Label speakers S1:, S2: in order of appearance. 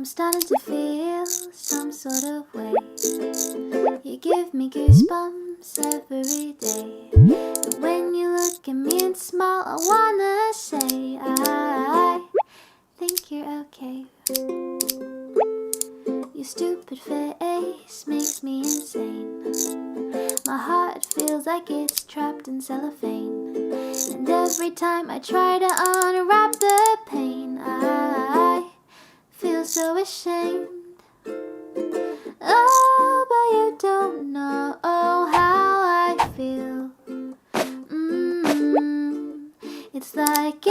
S1: I'm starting to feel some sort of way. You give me goosebumps every day. And when you look at me and smile, I wanna say I think you're okay. Your stupid face makes me insane. My heart feels like it's trapped in cellophane. And every time I try to unwrap the pain, I feel so ashamed. Oh, but you don't know how I feel. It's like